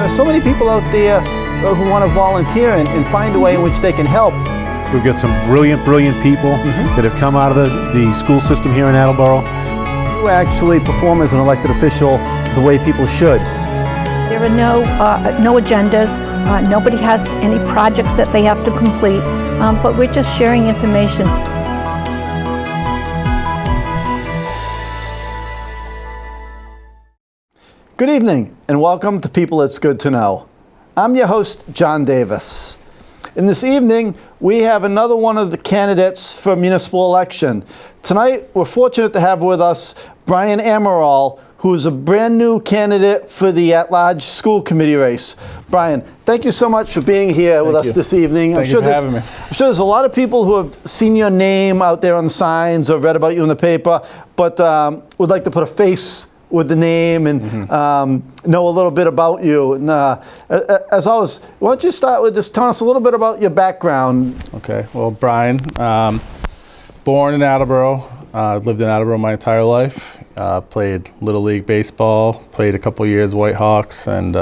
are so many people out there who want to volunteer and find a way in which they can help. We've got some brilliant people that have come out of the school system here in Attleboro. You actually perform as an elected official the way people should. There are no agendas. Nobody has any projects that they have to complete, but we're just sharing information. Good evening and welcome to People It's Good to Know. I'm your host, John Davis. And this evening, we have another one of the candidates for municipal election. Tonight, we're fortunate to have with us Brian Amaral, who is a brand new candidate for the at-large school committee race. Brian, thank you so much for being here with us this evening. Thank you for having me. I'm sure there's a lot of people who have seen your name out there on the signs or read about you in the paper, but would like to put a face with the name and know a little bit about you. And as always, why don't you start with just telling us a little bit about your background? Okay, well, Brian, born in Attleboro, lived in Attleboro my entire life. Played Little League baseball, played a couple years White Hawks, and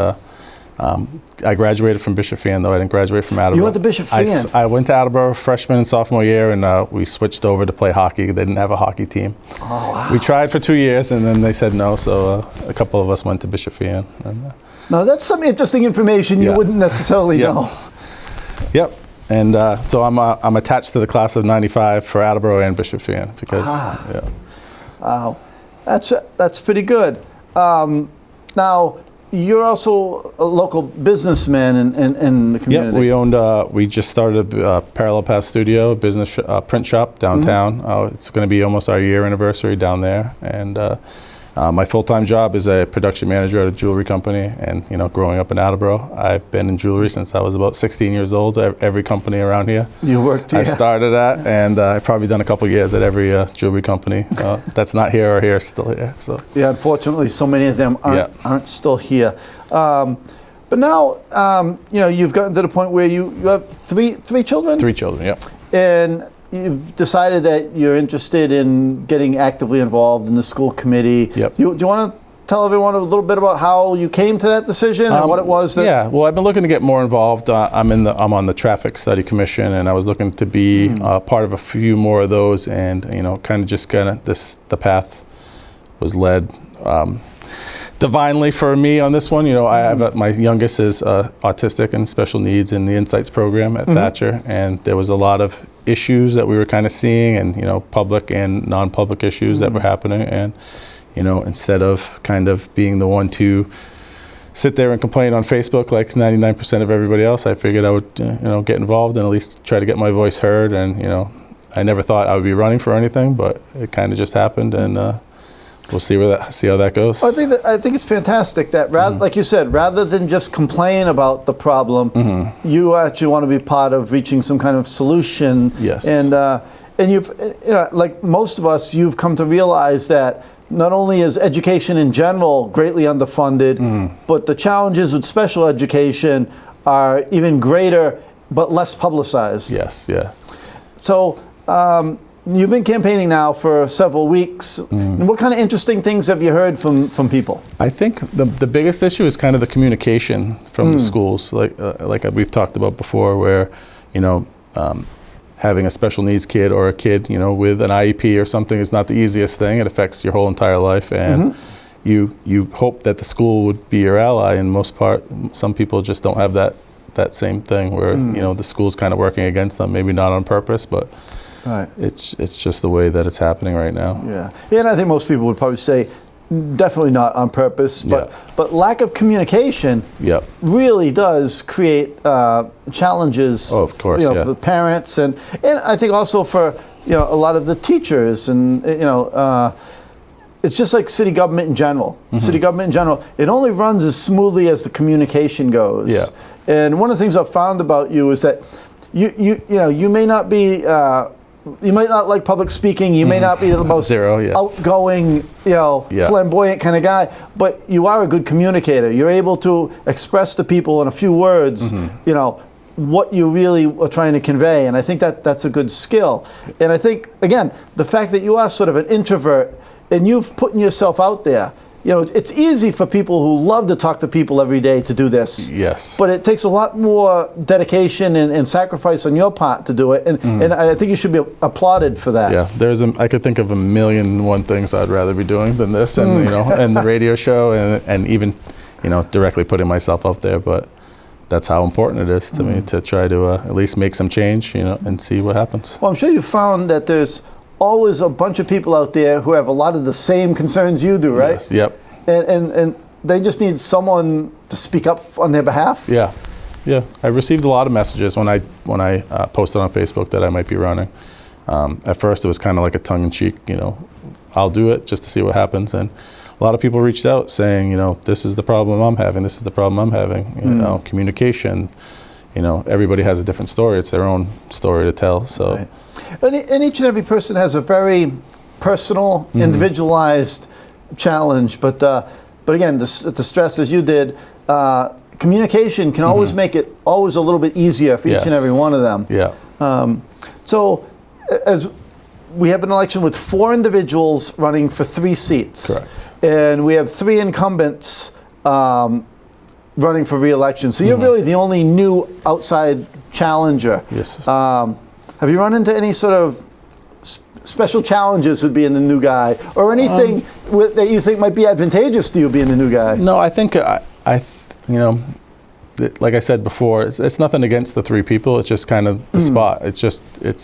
I graduated from Bishop Fan, though I didn't graduate from Attleboro. You went to Bishop Fan? I went to Attleboro freshman and sophomore year, and we switched over to play hockey. They didn't have a hockey team. Oh, wow. We tried for 2 years, and then they said no, so a couple of us went to Bishop Fan. Now, that's some interesting information you wouldn't necessarily know. Yep. And so I'm attached to the class of '95 for Attleboro and Bishop Fan because, Wow, that's pretty good. Now, you're also a local businessman in the community. Yeah, we just started a Parallel Path Studio, business print shop downtown. It's going to be almost our year anniversary down there, and my full-time job is a production manager at a jewelry company. And growing up in Attleboro, I've been in jewelry since I was about 16 years old. Every company around here You worked here? I started at, and I've probably done a couple years at every jewelry company that's not here or here, still here. So yeah, unfortunately, so many of them aren't still here. But now, you've gotten to the point where you have three children? 3 children, yeah. And you've decided that you're interested in getting actively involved in the school committee. Yep. Do you want to tell everyone a little bit about how you came to that decision and what it was? Yeah, well, I've been looking to get more involved. I'm on the Traffic Study Commission, and I was looking to be part of a few more of those, and the path was led divinely for me on this one. I have my youngest is autistic and special needs in the Insights program at Thatcher, and there was a lot of issues that we were kind of seeing, and public and non-public issues that were happening, and instead of kind of being the one to sit there and complain on Facebook like 99% of everybody else, I figured I would get involved and at least try to get my voice heard. And I never thought I would be running for anything, but it kind of just happened, and we'll see how that goes. I think it's fantastic that, like you said, rather than just complain about the problem, you actually want to be part of reaching some kind of solution. Yes. And you've, like most of us, you've come to realize that not only is education in general greatly underfunded, but the challenges with special education are even greater, but less publicized. Yes. Yeah. So. You've been campaigning now for several weeks. And what kind of interesting things have you heard from people? I think the biggest issue is kind of the communication from the schools, like we've talked about before, where having a special needs kid or a kid with an IEP or something is not the easiest thing. It affects your whole entire life, and you hope that the school would be your ally. In most part, some people just don't have that same thing where the school's kind of working against them, maybe not on purpose, but. Right. It's just the way that it's happening right now. Yeah, and I think most people would probably say definitely not on purpose, but lack of communication really does create challenges. Oh, of course, for the parents and I think also for a lot of the teachers, and it's just like city government in general. City government in general, it only runs as smoothly as the communication goes. Yeah. And one of the things I've found about you is that you may not be. You might not like public speaking. You may not be the most outgoing, flamboyant kind of guy, but you are a good communicator. You're able to express to people in a few words, what you really are trying to convey, and I think that's a good skill. And I think, again, the fact that you are sort of an introvert and you've put yourself out there, it's easy for people who love to talk to people every day to do this. Yes. But it takes a lot more dedication and sacrifice on your part to do it, and I think you should be applauded for that. Yeah, I could think of a million and one things I'd rather be doing than this, and and the radio show, and even directly putting myself out there. But that's how important it is to me to try to at least make some change, and see what happens. Well, I'm sure you found that there's always a bunch of people out there who have a lot of the same concerns you do, right? Yes. Yep. And they just need someone to speak up on their behalf. Yeah. I received a lot of messages when I posted on Facebook that I might be running. At first, it was kind of like a tongue-in-cheek, I'll do it just to see what happens. And a lot of people reached out saying, this is the problem I'm having. This is the problem I'm having. Communication. Everybody has a different story. It's their own story to tell. So. Right. And each and every person has a very personal, individualized challenge. But again, to stress as you did, communication can always make it always a little bit easier for each and every one of them. Yeah. So as we have an election with 4 individuals running for 3 seats. Correct. And we have 3 incumbents running for re-election. So you're really the only new outside challenger. Yes. Have you run into any sort of special challenges with being a new guy, or anything that you think might be advantageous to you being a new guy? No, I think like I said before, it's nothing against the 3 people. It's just kind of the spot.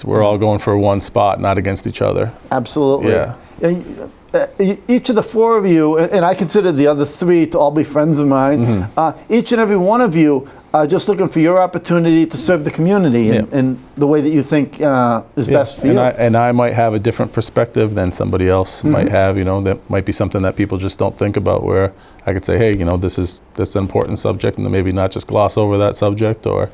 We're all going for one spot, not against each other. Absolutely. Yeah. And, each of the 4 of you, and I consider the other 3 to all be friends of mine, each and every one of you are just looking for your opportunity to serve the community in the way that you think is best for you. And I might have a different perspective than somebody else might have. That might be something that people just don't think about, where I could say, hey, this is an important subject, and then maybe not just gloss over that subject, or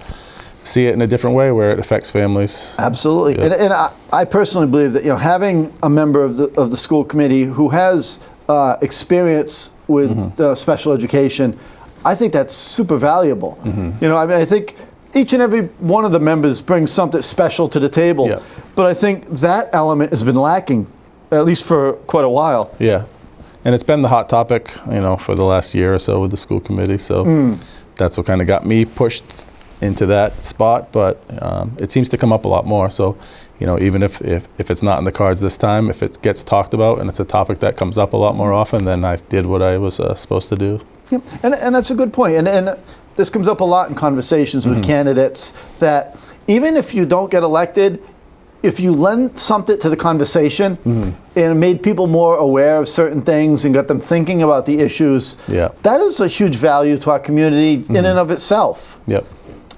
see it in a different way where it affects families. Absolutely. Yeah. And I personally believe that having a member of the school committee who has experience with special education, I think that's super valuable. I think each and every one of the members brings something special to the table. Yeah. But I think that element has been lacking, at least for quite a while. Yeah. And it's been the hot topic, for the last year or so with the school committee. So that's what kind of got me pushed into that spot. But it seems to come up a lot more. So, even if it's not in the cards this time, if it gets talked about and it's a topic that comes up a lot more often, then I did what I was supposed to do. Yeah. And that's a good point. And this comes up a lot in conversations with candidates, that even if you don't get elected, if you lend something to the conversation and made people more aware of certain things and got them thinking about the issues, that is a huge value to our community in and of itself. Yep.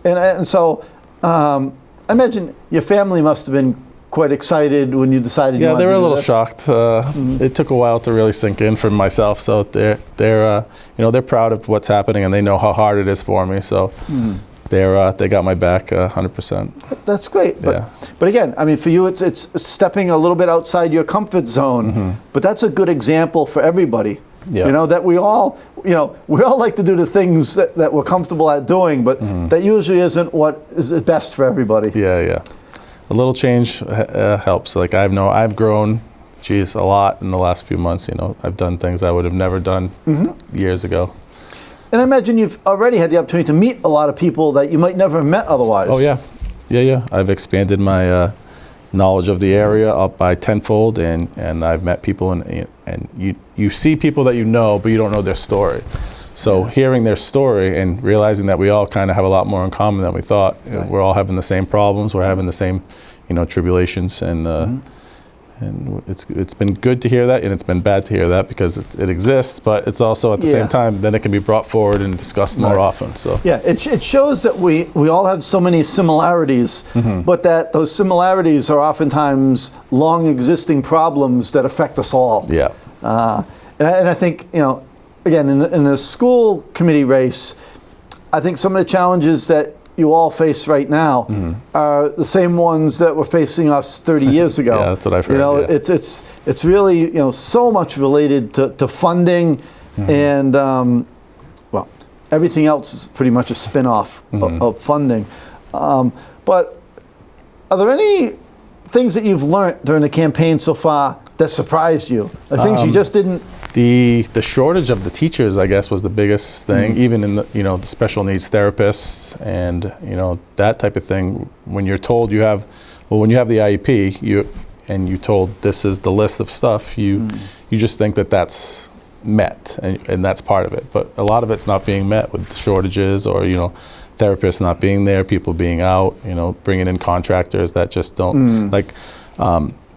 And so I imagine your family must have been quite excited when you decided. Yeah, they were a little shocked. It took a while to really sink in for myself. So they're proud of what's happening, and they know how hard it is for me. So they got my back 100%. That's great. But again, I mean, for you, it's stepping a little bit outside your comfort zone. But that's a good example for everybody. Yeah. That we all like to do the things that we're comfortable at doing, but that usually isn't what is best for everybody. Yeah. A little change helps. Like I've grown, a lot in the last few months. I've done things I would have never done years ago. And I imagine you've already had the opportunity to meet a lot of people that you might never have met otherwise. Oh yeah. I've expanded my knowledge of the area up by tenfold, and I've met people, and you see people that but you don't know their story. So hearing their story and realizing that we all kind of have a lot more in common than we thought. Right. We're all having the same problems. We're having the same, tribulations, and it's been good to hear that, and it's been bad to hear that, because it exists, but it's also at the same time then it can be brought forward and discussed more often. So it shows that we all have so many similarities, but that those similarities are oftentimes long existing problems that affect us all. Yeah. And I think again, in the school committee race, I think some of the challenges that you all face right now are the same ones that were facing us 30 years ago. Yeah, that's what I've heard. It's really so much related to funding, and everything else is pretty much a spin-off of funding. But are there any things that you've learned during the campaign so far that surprised you? Like things you just didn't The shortage of the teachers, I guess, was the biggest thing. Even in the the special needs therapists and that type of thing. When you're told when you have the IEP, you're told this is the list of stuff, you just think that that's met and that's part of it. But a lot of it's not being met with the shortages or therapists not being there, people being out, bringing in contractors that just don't like.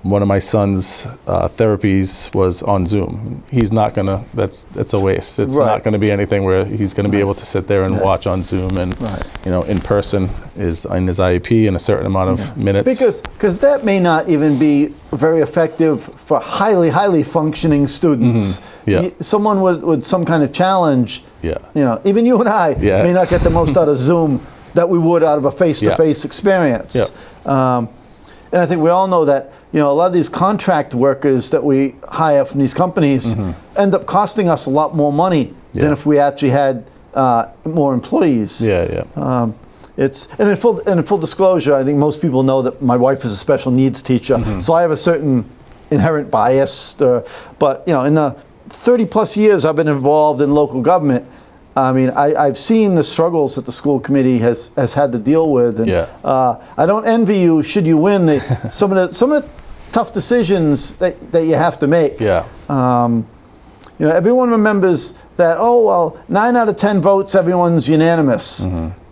One of my son's therapies was on Zoom. He's not gonna. That's a waste. It's not going to be anything where he's going to be able to sit there and watch on Zoom. And in person is in his IEP in a certain amount of minutes. Because that may not even be very effective for highly functioning students. Someone with some kind of challenge. Even you and I may not get the most out of Zoom that we would out of a face-to-face experience. And I think we all know that. A lot of these contract workers that we hire from these companies end up costing us a lot more money than if we actually had more employees. It's and in full disclosure, I think most people know that my wife is a special needs teacher, so I have a certain inherent bias. But in the 30 plus years I've been involved in local government, I mean, I've seen the struggles that the school committee has had to deal with, and I don't envy you should you win some of the tough decisions that you have to make. Everyone remembers that. 9 out of 10 votes, everyone's unanimous,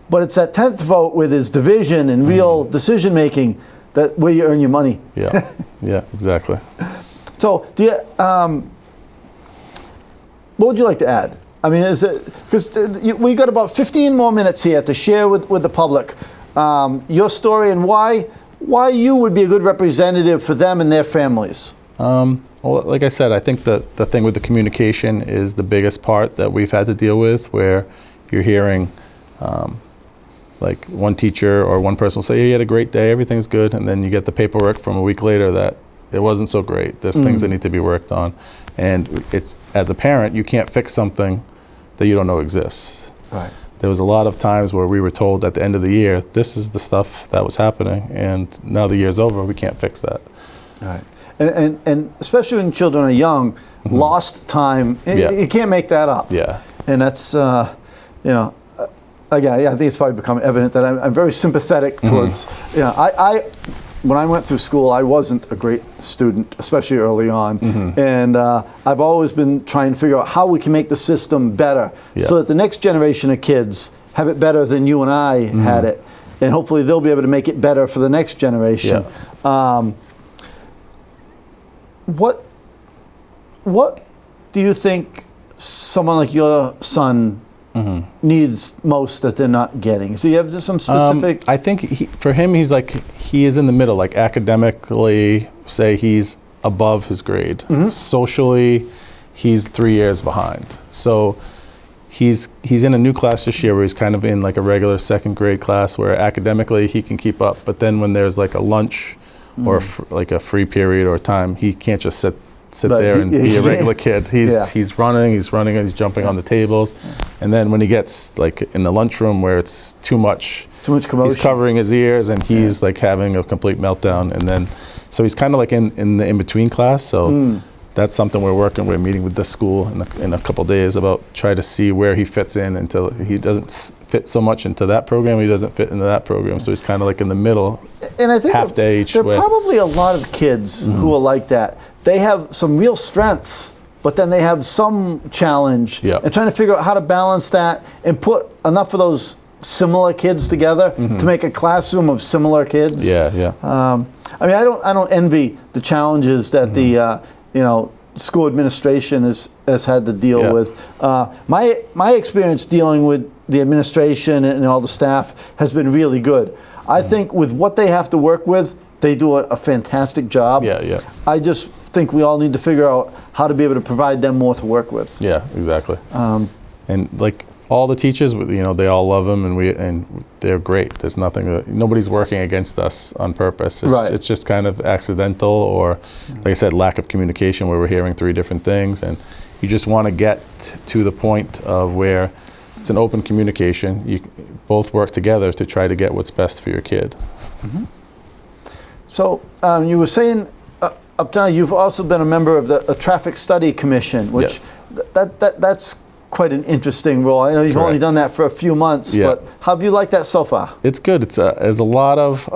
but it's that 10th vote with his division and real decision making that where you earn your money. Exactly. So, do you, what would you like to add? I mean, is it because we got about 15 more minutes here to share with the public your story and why you would be a good representative for them and their families. Well, like I said, I think the thing with the communication is the biggest part that we've had to deal with, where you're hearing like one teacher or one person will say, "Hey, you had a great day, everything's good," and then you get the paperwork from a week later that it wasn't so great. There's things that need to be worked on. And it's, as a parent, you can't fix something that you don't know exists. There was a lot of times where we were told at the end of the year, this is the stuff that was happening, and now the year's over, we can't fix that. And especially when children are young, lost time, you can't make that up. And that's, again, I think it's probably become evident that I'm very sympathetic towards, when I went through school, I wasn't a great student, especially early on. And I've always been trying to figure out how we can make the system better so that the next generation of kids have it better than you and I had it. And hopefully they'll be able to make it better for the next generation. What do you think someone like your son needs most that they're not getting? So you have some specific... I think for him, he is in the middle. Like academically, say he's above his grade. Socially, he's 3 years behind. So he's in a new class this year where he's kind of in like a regular second grade class where academically he can keep up. But then when there's like a lunch or like a free period or time, he can't just sit there and be a regular kid. He's running, he's jumping on the tables. And then when he gets like in the lunchroom where it's too much commotion, he's covering his ears and he's like having a complete meltdown. And then, so he's kind of like in the in-between class. So that's something we're meeting with the school in a couple days about try to see where he fits in until he doesn't fit so much into that program, he doesn't fit into that program. So he's kind of like in the middle, and I think half day each way. There are probably a lot of kids who are like that. They have some real strengths, but then they have some challenge. And trying to figure out how to balance that and put enough of those similar kids together to make a classroom of similar kids. I mean, I don't envy the challenges that the school administration has had to deal with. My experience dealing with the administration and all the staff has been really good. I think with what they have to work with, they do a fantastic job. I just think we all need to figure out how to be able to provide them more to work with. Exactly. And like all the teachers, they all love them, and they're great. There's nothing. Nobody's working against us on purpose. It's just kind of accidental, or like I said, lack of communication where we're hearing 3 different things, and you just want to get to the point of where it's an open communication. You both work together to try to get what's best for your kid. So you were saying up to now, you've also been a member of the Traffic Study Commission, which that's quite an interesting role. I know you've only done that for a few months, but how have you liked that so far? It's good. It's a lot of,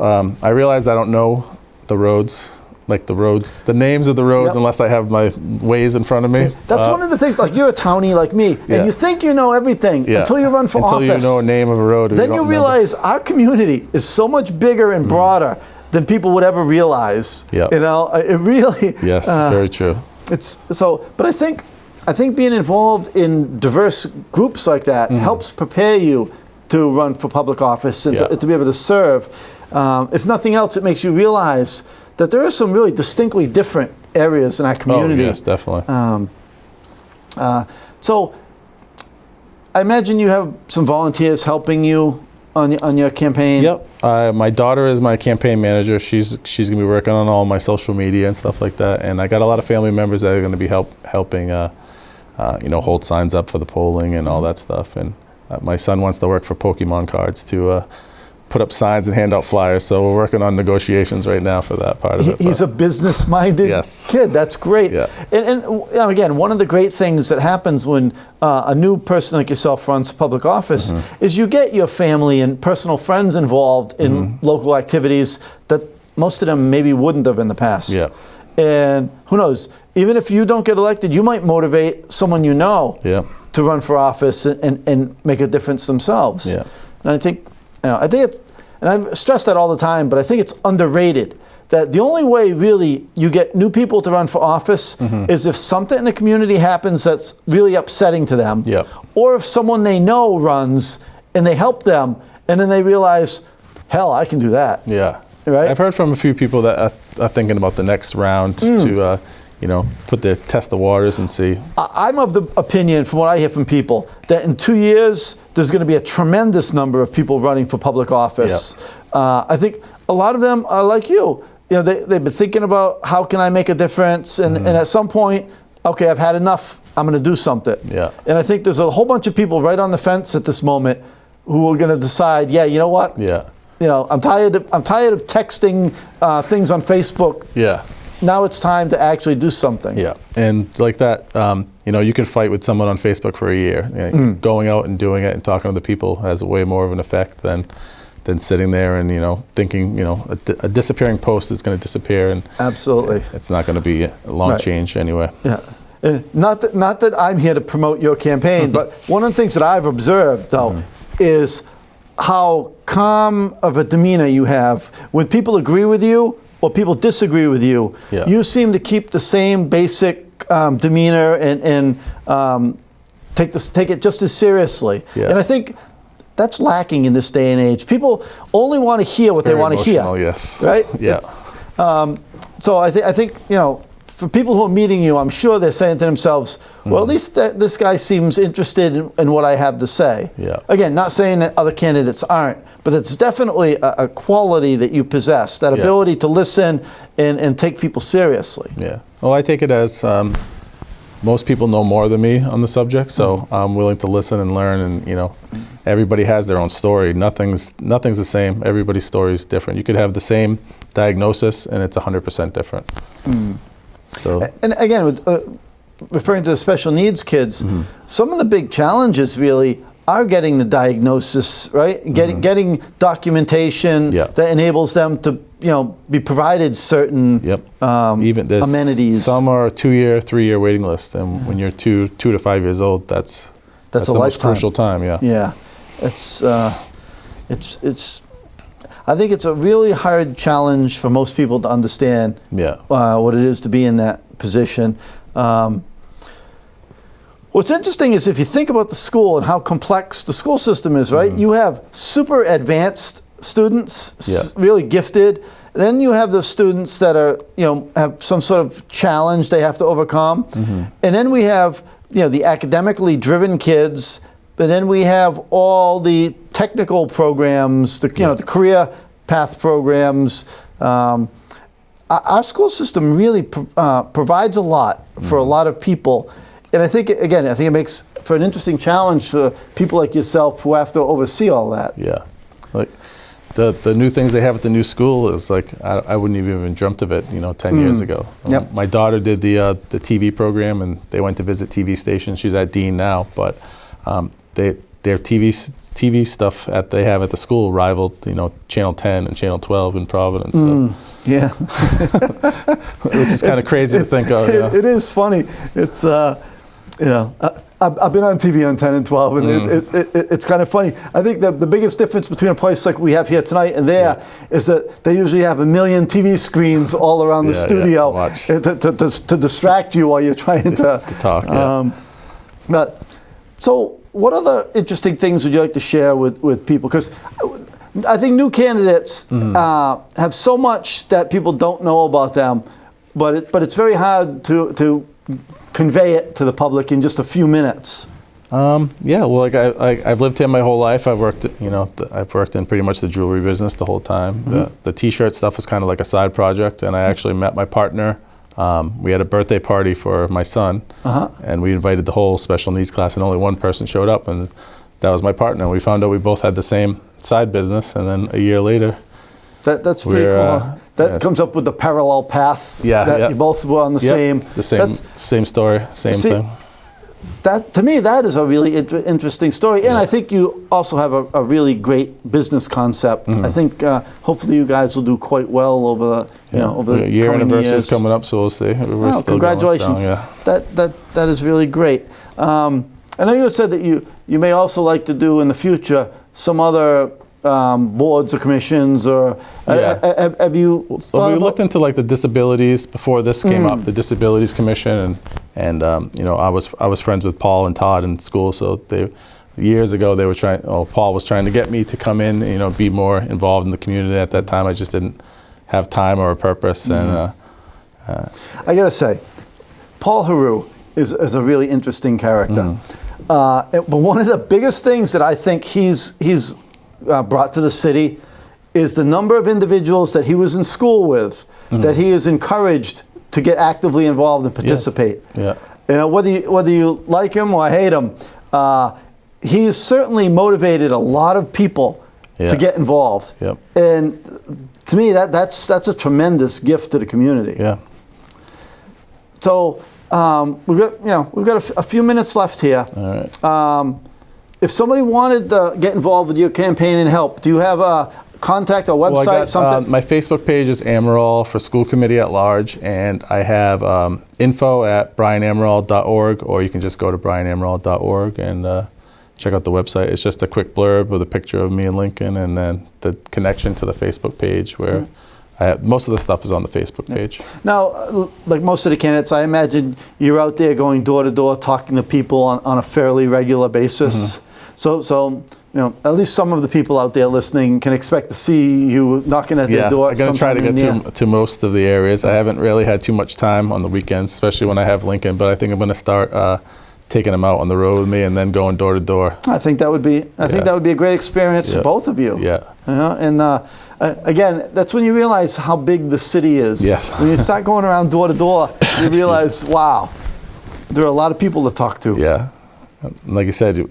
I realize I don't know the roads, the names of the roads, unless I have my Waze in front of me. That's one of the things, like you're a townie like me, and you think you know everything until you run for office. Until you know a name of a road. Then you realize our community is so much bigger and broader than people would ever realize. You know, it really. Yes, very true. It's so, but I think being involved in diverse groups like that helps prepare you to run for public office and to be able to serve. If nothing else, it makes you realize that there are some really distinctly different areas in our community. Oh, yes, definitely. So I imagine you have some volunteers helping you on your campaign. Yep. My daughter is my campaign manager. She's going to be working on all my social media and stuff like that. And I got a lot of family members that are going to be helping, hold signs up for the polling and all that stuff. And my son wants to work for Pokemon cards to put up signs and hand out flyers. So we're working on negotiations right now for that part of it. He's a business-minded kid. That's great. Yeah. And again, one of the great things that happens when a new person like yourself runs public office is you get your family and personal friends involved in local activities that most of them maybe wouldn't have in the past. Yeah. And who knows, even if you don't get elected, you might motivate someone you know to run for office and make a difference themselves. Yeah. And I think and I've stressed that all the time, but I think it's underrated that the only way really you get new people to run for office is if something in the community happens that's really upsetting to them, or if someone they know runs and they help them, and then they realize, hell, I can do that. Yeah. Right? I've heard from a few people that are thinking about the next round to test the waters and see. I'm of the opinion, from what I hear from people, that in 2 years, there's going to be a tremendous number of people running for public office. I think a lot of them are like you. They've been thinking about how can I make a difference, and at some point, okay, I've had enough, I'm going to do something. Yeah. And I think there's a whole bunch of people right on the fence at this moment who are going to decide, you know what? Yeah. I'm tired of texting things on Facebook. Yeah. Now it's time to actually do something. Yeah, and like that, you can fight with someone on Facebook for a year. Going out and doing it and talking to the people has way more of an effect than sitting there and thinking a disappearing post is going to disappear, and absolutely it's not going to be a long change anyway. Yeah, not that I'm here to promote your campaign, but one of the things that I've observed though is how calm of a demeanor you have when people agree with you or people disagree with you. You seem to keep the same basic demeanor and take it just as seriously. And I think that's lacking in this day and age. People only want to hear what they want to hear. Yes. Right? Yeah. So I think for people who are meeting you, I'm sure they're saying to themselves, well, at least this guy seems interested in what I have to say. Yeah. Again, not saying that other candidates aren't, but it's definitely a quality that you possess, that ability to listen and take people seriously. Yeah. Well, I take it as most people know more than me on the subject, so I'm willing to listen and learn, and everybody has their own story. Nothing's the same. Everybody's story is different. You could have the same diagnosis and it's 100% different. So, and again, with, referring to the special needs kids, some of the big challenges really are getting the diagnosis, right? Getting documentation that enables them to, be provided certain even amenities. Some are 2-year, 3-year waiting list, and when you're 2 to 5 years old, that's the most crucial time. Yeah. It's I think it's a really hard challenge for most people to understand what it is to be in that position. What's interesting is if you think about the school and how complex the school system is, right? You have super advanced students, really gifted. Then you have the students that are, have some sort of challenge they have to overcome. And then we have, the academically driven kids. But then we have all the technical programs, the career path programs. Our school system really provides a lot for a lot of people. And I think it makes for an interesting challenge for people like yourself who have to oversee all that. Yeah. Like the new things they have at the new school is like I wouldn't even dreamt of it, 10 years ago. Yep. My daughter did the TV program, and they went to visit TV stations. She's at Dean now, but their TV stuff they have at the school rivaled, Channel 10 and Channel 12 in Providence. So. Yeah. Which is kind of crazy to think of. It is funny. It's, I've been on TV on 10 and 12, and it's kind of funny. I think the biggest difference between a place like we have here tonight and there is that they usually have a million TV screens all around the studio to distract you while you're trying to talk. So what other interesting things would you like to share with people? Because I think new candidates have so much that people don't know about them, but it's very hard to convey it to the public in just a few minutes. Well, like I've lived here my whole life. I've worked, I've worked in pretty much the jewelry business the whole time. The T-shirt stuff was kind of like a side project, and I actually met my partner. We had a birthday party for my son, and we invited the whole special needs class, and only one person showed up, and that was my partner. We found out we both had the same side business, and then a year later, that's pretty cool. That comes up with the parallel path. You both were on the same. Same story, same thing. That to me, that is a really interesting story, and I think you also have a really great business concept. I think hopefully you guys will do quite well over over the year anniversary is years. coming up, so we'll see. We're still congratulations! Going strong, That is really great. I know you had said that you may also like to do in the future some other boards or commissions, or have you? Well, we looked into like the disabilities before this came up, the Disabilities Commission, and I was friends with Paul and Todd in school, so years ago they were trying. Paul was trying to get me to come in, be more involved in the community. At that time, I just didn't have time or a purpose, and I gotta say, Paul Haru is a really interesting character. But one of the biggest things that I think he's brought to the city is the number of individuals that he was in school with, that he is encouraged to get actively involved and participate. Whether you like him or hate him, he has certainly motivated a lot of people to get involved. And to me, that's a tremendous gift to the community. So we've got a few minutes left here. All right. If somebody wanted to get involved with your campaign and help, do you have a contact or website, something? My Facebook page is Amaral for School Committee at Large, and I have info@brianamaral.org, or you can just go to brianamaral.org and check out the website. It's just a quick blurb with a picture of me and Lincoln, and then the connection to the Facebook page where most of the stuff is on the Facebook page. Now, like most of the candidates, I imagine you're out there going door to door, talking to people on a fairly regular basis. So at least some of the people out there listening can expect to see you knocking at their door. I'm going to try to get to most of the areas. I haven't really had too much time on the weekends, especially when I have Lincoln, but I think I'm going to start taking them out on the road with me and then going door to door. I think that would be a great experience for both of you. Again, that's when you realize how big the city is. When you start going around door to door, you realize, wow, there are a lot of people to talk to. Like I said,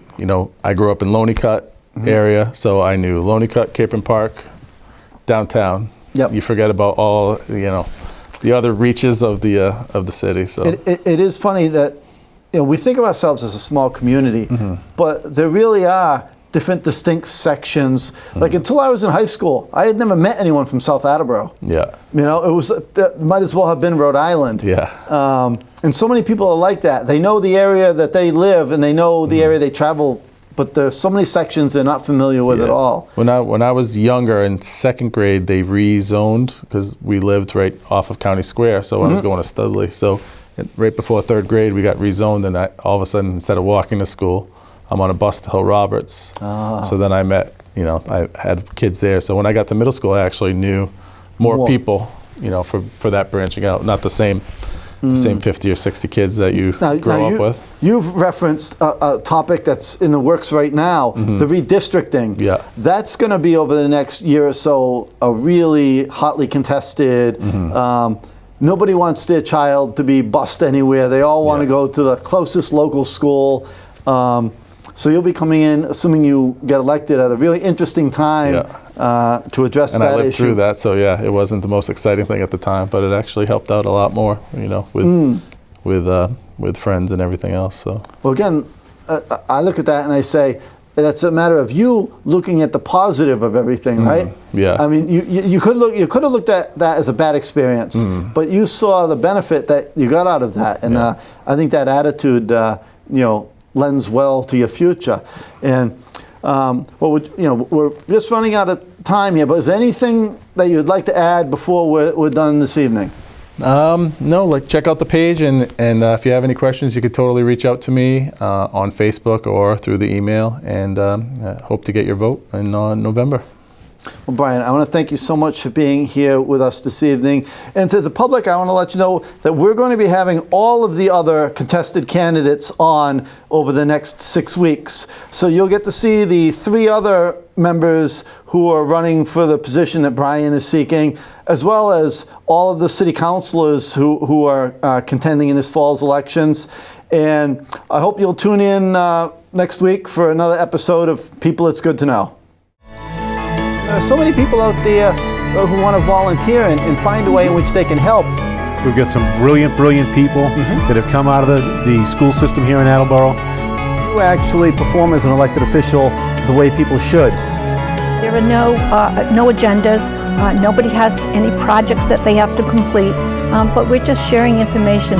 I grew up in Loneycut area, so I knew Loneycut, Capron Park, downtown. You forget about all the other reaches of the city. So it is funny that we think of ourselves as a small community, but there really are different distinct sections. Like until I was in high school, I had never met anyone from South Attleboro. It might as well have been Rhode Island. And so many people are like that. They know the area that they live, and they know the area they travel, but there's so many sections they're not familiar with at all. When I was younger, in second grade, they rezoned because we lived right off of County Square. So I was going to Studley. So right before third grade, we got rezoned, and all of a sudden, instead of walking to school, I'm on a bus to Hill Roberts. So then I met, I had kids there. So when I got to middle school, I actually knew more people, for that branching out. Not the same 50 or 60 kids that you grow up with. You've referenced a topic that's in the works right now, the redistricting. That's going to be over the next year or so a really hotly contested. Nobody wants their child to be bused anywhere. They all want to go to the closest local school. So you'll be coming in, assuming you get elected, at a really interesting time to address and that I lived issue. through that, so yeah, it wasn't the most exciting thing at the time, but it actually helped out a lot more, you know, with friends and everything else. So Well, again, I look at that and I say, that's a matter of you looking at the positive of everything, right? Yeah. I mean, you could have looked at that as a bad experience, but you saw the benefit that you got out of that, and I think that attitude, you know, lends well to your future. And we're just running out of time here, but is there anything that you'd like to add before we're done this evening? No, like check out the page, and if you have any questions, you could totally reach out to me on Facebook or through the email, and hope to get your vote in November. Well, Brian, I want to thank you so much for being here with us this evening. And to the public, I want to let you know that we're going to be having all of the other contested candidates on over the next 6 weeks. So you'll get to see the 3 other members who are running for the position that Brian is seeking, as well as all of the city councilors who are contending in this fall's elections. And I hope you'll tune in next week for another episode of People It's Good to Know. There are so many people out there who want to volunteer and find a way in which they can help. We've got some brilliant people that have come out of the school system here in Attleboro. You actually perform as an elected official the way people should. There are no agendas. Nobody has any projects that they have to complete, but we're just sharing information